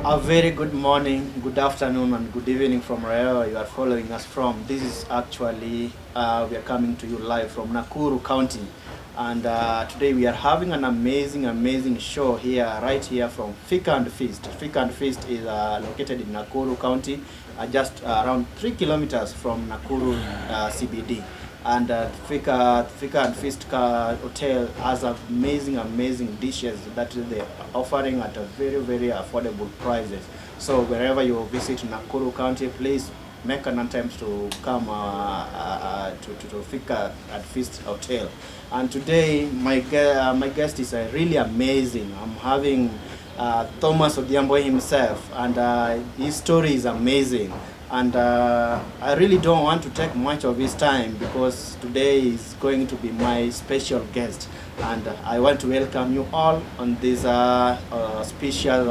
A very good morning, good afternoon, and good evening from wherever you are following us from. This is actually, we are coming to you live from Nakuru County. And today we are having an amazing show here, right here from Fika and Feast. Fika and Feast is located in Nakuru County, just around 3 kilometers from Nakuru CBD. And Fika and Feast Hotel has amazing dishes that they are offering at a very affordable prices. So wherever you visit Nakuru County, please make an attempt to come to Fika and Feast Hotel. And today my guest is really amazing. I'm having Thomas Odhiambo himself, and his story is amazing. And I really don't want to take much of his time because today is going to be my special guest. And I want to welcome you all on this special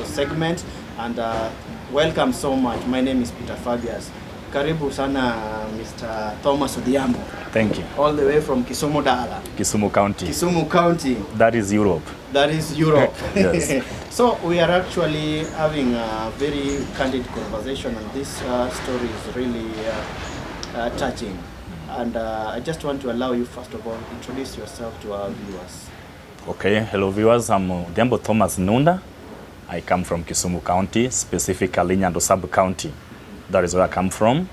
segment. And welcome so much. My name is Peter Fabius. Karibu sana, Mr. Thomas Odhiambo. Thank you. All the way from Kisumu Dala. Kisumu County. Kisumu County. That is Europe. That is Europe. Yes. So we are actually having a very candid conversation, and this story is really touching. And I just want to allow you, first of all, introduce yourself to our viewers. Okay, hello viewers. I'm Odhiambo Thomas Nunda. I come from Kisumu County, specifically Nyando sub-county. That is where I come from.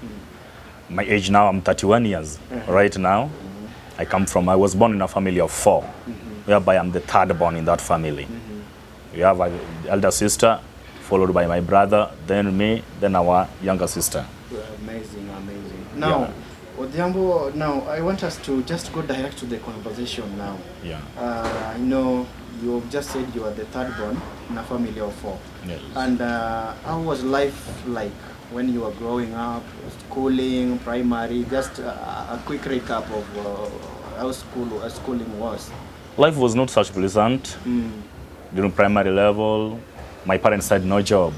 My age now, I'm 31 years. Right now, I was born in a family of 4, whereby I'm the third born in that family. We have an elder sister, followed by my brother, then me, then our younger sister. Amazing. Now, Odhiambo, now I want us to just go direct to the conversation now. Yeah. I know you just said you are the third born in a family of 4. Yes. And how was life like when you were growing up, schooling, primary? Just a quick recap of how schooling was. Life was not such pleasant. During primary level, my parents had no job.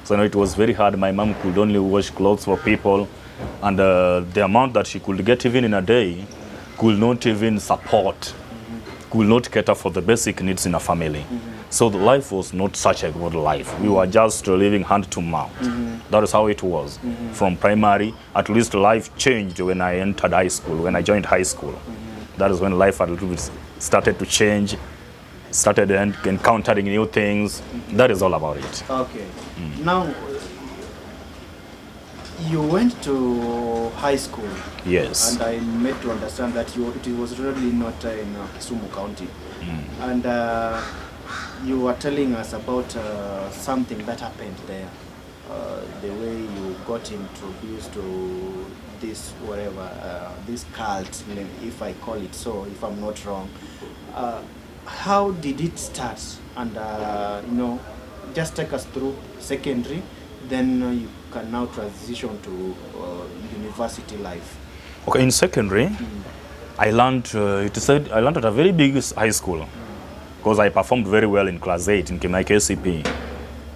So it was very hard. My mom could only wash clothes for people, and the amount that she could get even in a day could not even support, could not cater for the basic needs in a family. So the life was not such a good life. We were just living hand to mouth. That is how it was. From primary, at least life changed when I entered high school, when I joined high school. That is when life a little bit started to change, started encountering new things. That is all about it. Okay. Now, you went to high school. Yes. And I made to understand that it was really not in Kisumu County. And you were telling us about something that happened there. The way you got introduced to this, this cult, if I call it so, if I'm not wrong. How did it start? And just take us through secondary, then you can now transition to university life. Okay, in secondary, I learned at a very big high school because I performed very well in class 8 in my KCP.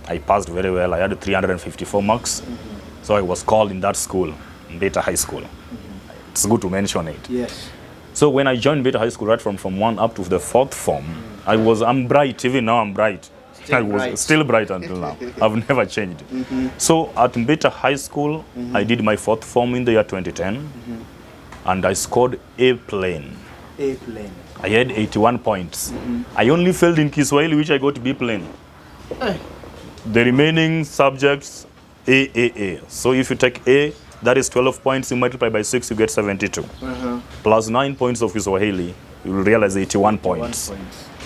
I passed very well. I had 354 marks, so I was called in that school, Beta High School. It's good to mention it. Yes. So when I joined Beta High School, right from Form 1 up to the 4th form, I'm bright. Even now I'm bright. Still bright until now. I've never changed. So at Beta High School, I did my 4th form in the year 2010, and I scored A plane. A plane. I had 81 points. I only failed in Kiswahili, which I got B plane. The remaining subjects, A. So if you take A, that is 12 points, you multiply by 6, you get 72. Plus 9 points of Kiswahili, you will realize 81 points.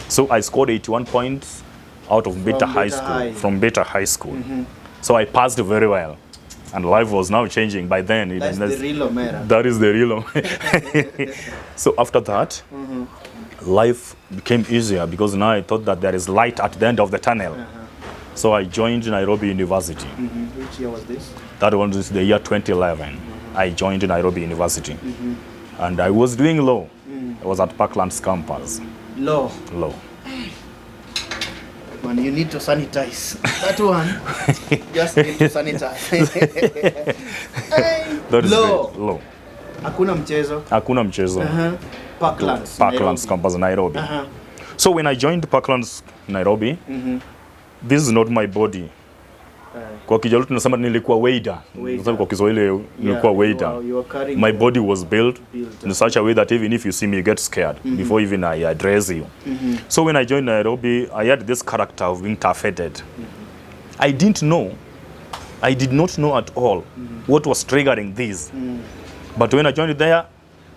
So I scored 81 points out of Beta High School, from Beta High School. So I passed very well. And life was now changing by then. That's the real Omera. That is the real Omera. So after that, life became easier because now I thought that there is light at the end of the tunnel. So I joined Nairobi University. Which year was this? That was the year 2011. I joined Nairobi University. And I was doing law. I was at Parkland's campus. Law? Law. Man, you need to sanitize. That one, just need to sanitize. That is law. Law. Hakuna mchezo. Hakuna mchezo. Parkland's Nairobi. Campus Nairobi. So when I joined Parkland's Nairobi, this is not my body. Kwa Kijaluo tunasema nilikuwa waiter. Kwa Kiswahili nilikuwa waiter. My body was built in such a way that even if you see me, you get scared before even I address you. So when I joined Nairobi, I had this character of being tough-headed. I did not know at all what was triggering this. But when I joined there,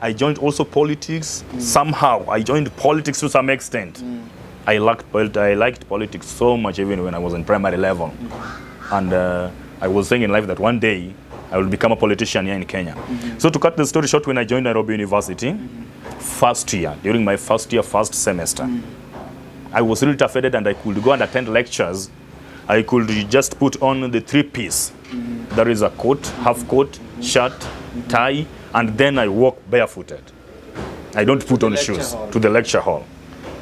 I joined also politics. Somehow, I joined politics to some extent. I liked politics so much even when I was in primary level. And I was saying in life that one day, I will become a politician here in Kenya. So to cut the story short, when I joined Nairobi University, first year, during my first year, first semester, I was really tough-headed and I could go and attend lectures. I could just put on the three-piece. There is a coat, half coat, shirt, tie, and then I walk barefooted. I don't put on shoes to the lecture hall.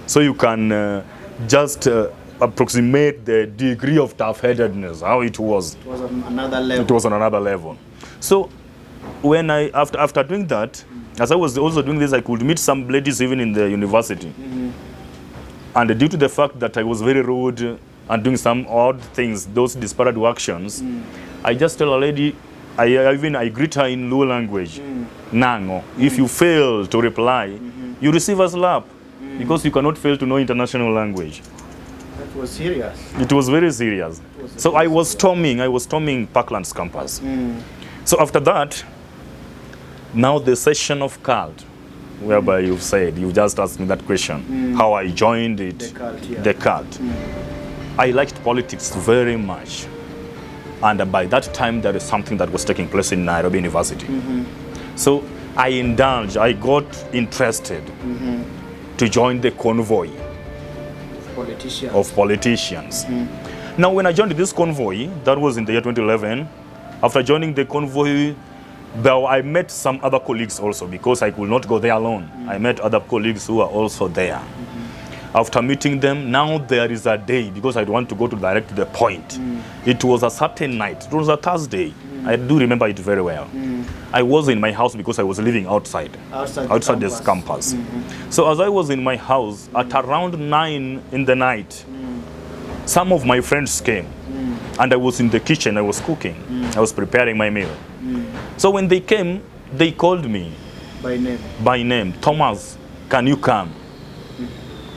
So you can just approximate the degree of tough-headedness, how it was. It was on another level. It was on another level. So when after doing that, as I was also doing this, I could meet some ladies even in the university. And due to the fact that I was very rude and doing some odd things, those disparate actions, I just tell a lady, I greet her in Luo language, Nango. If you fail to reply, you receive a slap because you cannot fail to know international language. That was serious. It was very serious. So I was storming Parkland's campus. So after that, now the session of cult, whereby you just asked me that question, how I joined it, the cult. I liked politics very much. And by that time, there is something that was taking place in Nairobi University. So I got interested to join the convoy of politicians. Now, when I joined this convoy, that was in the year 2011, after joining the convoy, I met some other colleagues also because I could not go there alone. I met other colleagues who were also there. After meeting them, now there is a day, because I want to go to direct the point. It was a certain night. It was a Thursday. I do remember it very well. I was in my house because I was living outside this campus. So as I was in my house, at around 9 in the night, some of my friends came. And I was in the kitchen, I was cooking. I was preparing my meal. So when they came, they called me. By name. Thomas, can you come?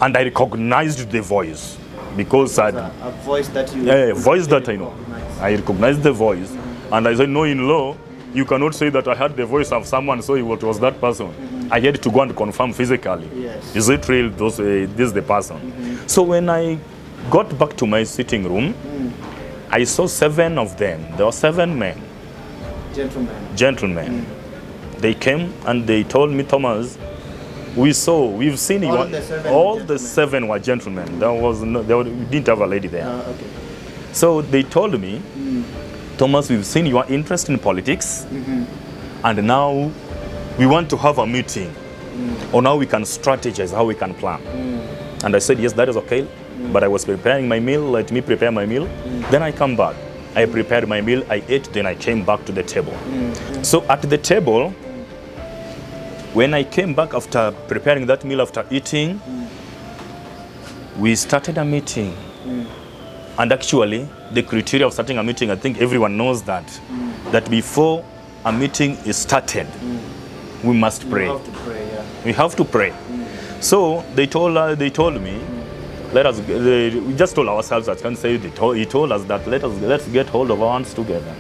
And I recognized the voice because a voice that you voice that I know. I recognized the voice, and I said, "No, in law, you cannot say that I heard the voice of someone, so it was that person." I had to go and confirm physically. Yes. Is it real? This is the person. So when I got back to my sitting room, I saw 7 of them. There were 7 men. Gentlemen. They came and they told me, Thomas, we've seen you. All the 7 were gentlemen. We didn't have a lady there. Okay. So they told me, Thomas, we've seen your interest in politics, and now we want to have a meeting, or now we can strategize how we can plan. And I said, yes, that is okay. But I was preparing my meal. Let me prepare my meal. Then I come back. I prepared my meal. I ate. Then I came back to the table. So at the table, when I came back after preparing that meal, after eating, we started a meeting. And actually, the criteria of starting a meeting, I think everyone knows that before a meeting is started, we must pray. You have to pray, yeah. We have to pray. So they told me, we just told ourselves, I can't say, he told us that let's get hold of our hands together.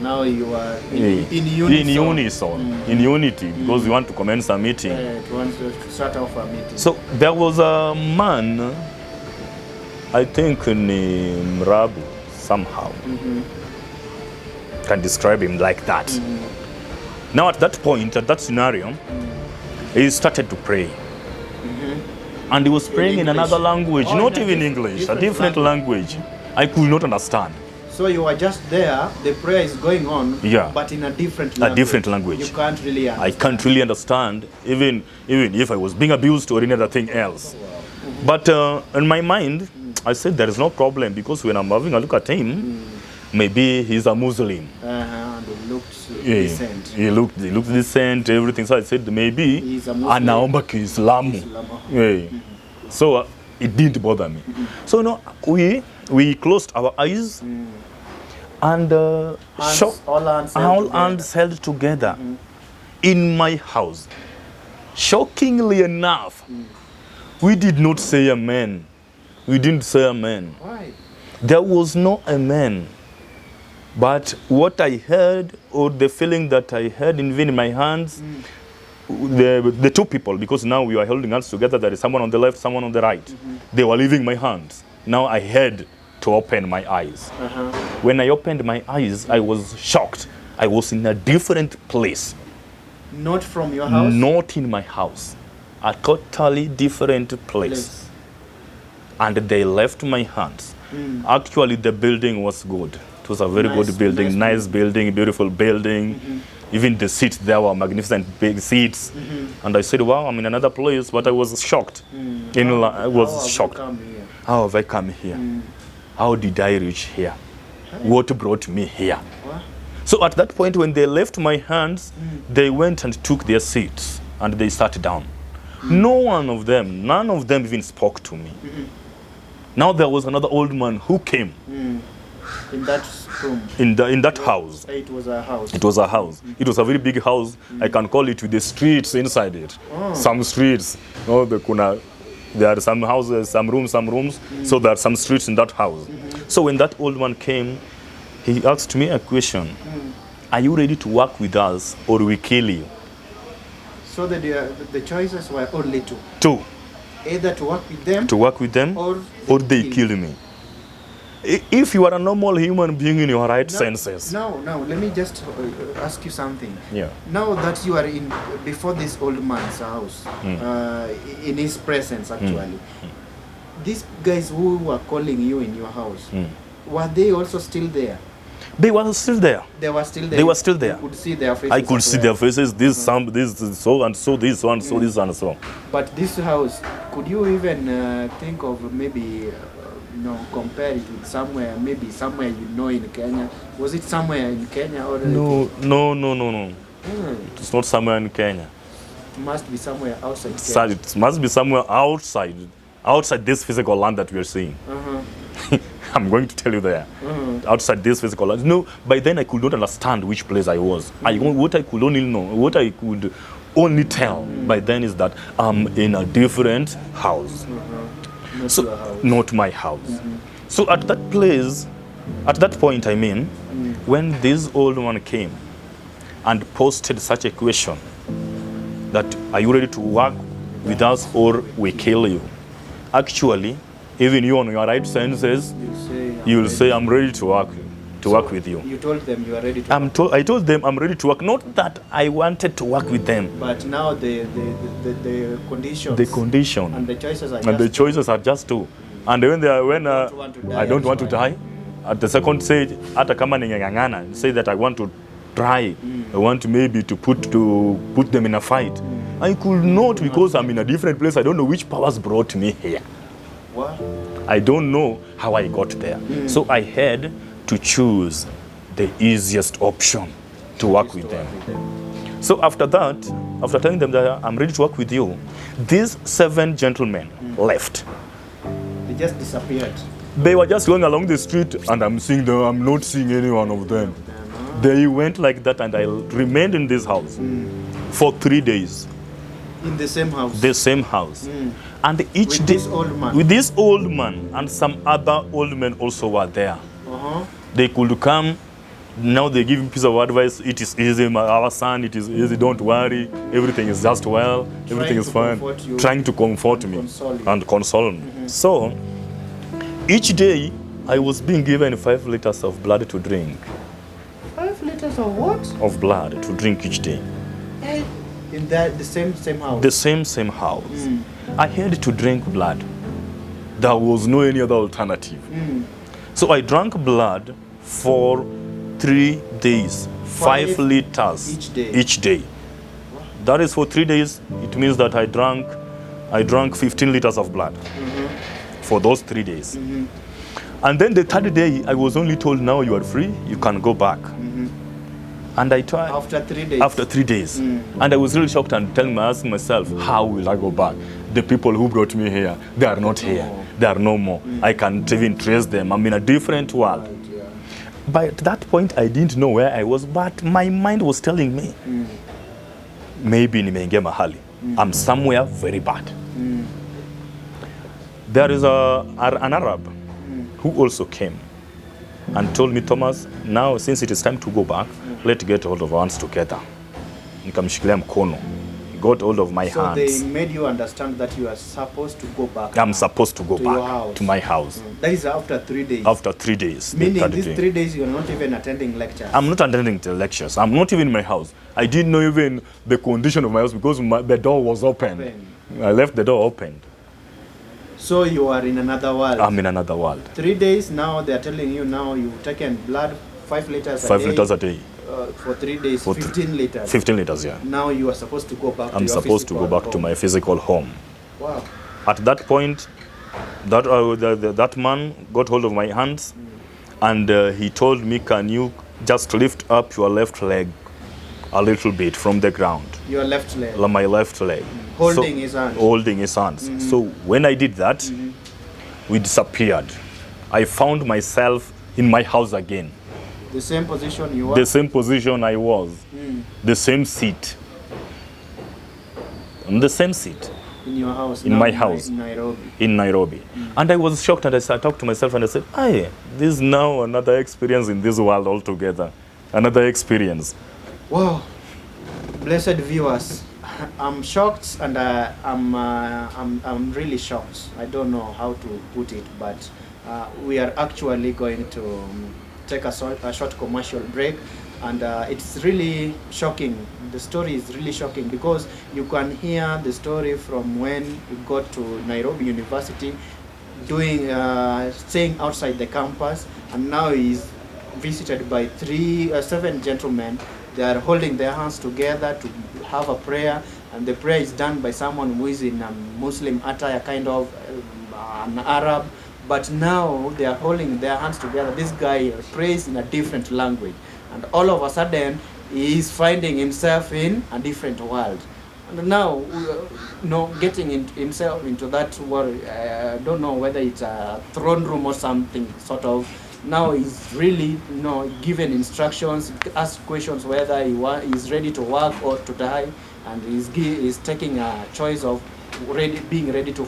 Now you are in unison. In unity, because we want to commence a meeting. We want to start off a meeting. So there was a man, I think named Rabu, somehow. Can describe him like that. Now at that point, at that scenario, he started to pray. And he was praying in another language, not even English, a different language. I could not understand. So you were just there, the prayer is going on, but in a different language. A different language. You can't really understand. I can't really understand, even if I was being abused or any other thing else. But in my mind, I said there is no problem, because when I'm having a look at him, maybe he's a Muslim. And he looked decent. He looked decent, everything. So I said maybe he's a Muslim. anaomba Kiislamu. So it didn't bother me. So we closed our eyes and all hands held together in my house. Shockingly enough, we did not say amen. We didn't say amen. Why? There was no amen. But what I heard, or the feeling that I had even in my hands, the two people, because now we are holding hands together, there is someone on the left, someone on the right. They were leaving my hands. Now I had to open my eyes. When I opened my eyes, I was shocked. I was in a different place. Not from your house? Not in my house. A totally different place. And they left my hands. Actually, the building was good. It was a very good building, nice building, beautiful building. Even the seats there were magnificent big seats. And I said, wow, I'm in another place, but I was shocked. I was shocked. How have I come here? How did I reach here? What brought me here? What? So at that point, when they left my hands, they went and took their seats and they sat down. None of them even spoke to me. Now there was another old man who came. In that room? In that house. It was a house? It was a house. It was a very big house. I can call it with the streets inside it. Some streets. There are some houses, some rooms. So there are some streets in that house. So when that old man came, he asked me a question. Are you ready to work with us or we kill you? So the choices were only two? Two. Either to work with them? To work with them or they kill me. If you are a normal human being in your right senses. No, let me just ask you something. Yeah. Now that you are before this old man's house, in his presence actually, these guys who were calling you in your house, were they also still there? They were still there. They were still there. They were still there. You could see their faces. I could see their faces. This, so and so, this one, so this and so. But this house, could you even think of maybe, compare it with somewhere in Kenya? Was it somewhere in Kenya or? No. It's not somewhere in Kenya. It must be somewhere outside Kenya. It must be somewhere outside this physical land that we are seeing. I'm going to tell you there. Outside this physical land. No, by then I could not understand which place I was. What I could only tell by then is that I'm in a different house. Not my house. So at that point, when this old man came and posted such a question that are you ready to work with us or we kill you? Actually, even you on your right senses, you will say I'm ready to work with you. You told them you are ready to work? I told them I'm ready to work. Not that I wanted to work with them. But now the conditions. The condition. And the choices are just two. And when I don't want to die. At the second stage, hata kama ningangana, say that I want to try. I want maybe to put them in a fight. I could not because I'm in a different place. I don't know which powers brought me here. What? I don't know how I got there. So I had to choose the easiest option to work with them. So after that, after telling them that I'm ready to work with you, these 7 gentlemen left. They just disappeared. They were just going along the street and I'm not seeing any one of them. They went like that and I remained in this house for 3 days. In the same house? The same house. And each day, with this old man and some other old men also were there. They could come. Now they give him a piece of advice. It is easy, our son, it is easy, don't worry. Everything is just well, everything is fine. Trying to comfort me and console me. So, each day, I was being given 5 liters of blood to drink. 5 liters of what? Of blood to drink each day. In the same house? The same house. I had to drink blood. There was no any other alternative. So I drank blood for 3 days, 5 liters each day. That is for 3 days. It means that I drank 15 liters of blood for those 3 days. And then the 3rd day, I was only told, now you are free, you can go back. And I tried. After 3 days? After 3 days. And I was really shocked and asking myself, how will I go back? The people who brought me here, they are not here. They are no more. I can't even trace them. I'm in a different world. Yeah. But at that point, I didn't know where I was, but my mind was telling me, maybe nimeingia mahali. I'm somewhere very bad. There is an Arab who also came and told me, Thomas, now since it is time to go back, let's get hold of our hands together. Nikamshikilia mkono. He got hold of my So hands. they made you understand that you are supposed to go back. I'm supposed to go to your back house. to my house. That is after 3 days. After 3 days. the Meaning third these day. 3 days you are not even attending lectures. I'm not attending the lectures. I'm not even in my house. I didn't know even the condition of my house because the door was open. I left the door open. So you are in another world. I'm in another world. 3 days now they are telling you now you've taken blood 5 liters a 5 day. liters a day. For 3 days, For 15 liters. 15 liters, yeah. Now you are supposed to go back to I'm your supposed to go physical back to home. my physical home. Wow. At that point, that man got hold of my hands and he told me, can you just lift up your left leg a little bit from the ground? Your left leg. My left leg. Holding his hand. Holding his hands. So when I did that, we disappeared. I found myself in my house again. The same position you were? The same position I was. The same seat. On the same seat. In your house? In now my house. In Nairobi? In Nairobi. And I was shocked and I talked to myself and I said, hey, this is now another experience in this world altogether. Another experience. Wow. Blessed viewers, I'm shocked and I'm really shocked. I don't know how to put it, but we are actually going to take a short commercial break, and it's really shocking. The story is really shocking because you can hear the story from when he got to Nairobi University, staying outside the campus, and now he's visited by 7 gentlemen. They are holding their hands together to have a prayer, and the prayer is done by someone who is in a Muslim attire, kind of an Arab. But now they are holding their hands together. This guy prays in a different language, and all of a sudden he is finding himself in a different world. And now, getting himself into that world, I don't know whether it's a throne room or something sort of. Now he's really, given instructions, asked questions whether he's ready to work or to die, and he's taking a choice of being ready to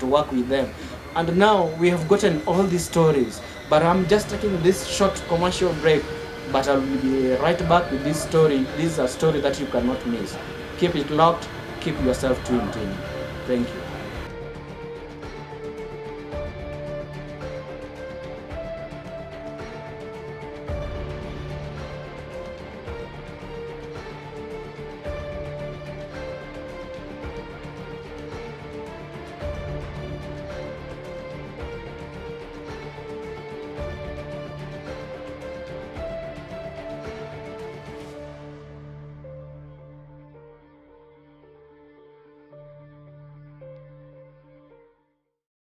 work with them. And now we have gotten all these stories, but I'm just taking this short commercial break, but I'll be right back with this story. This is a story that you cannot miss. Keep it locked, keep yourself tuned in. Thank you.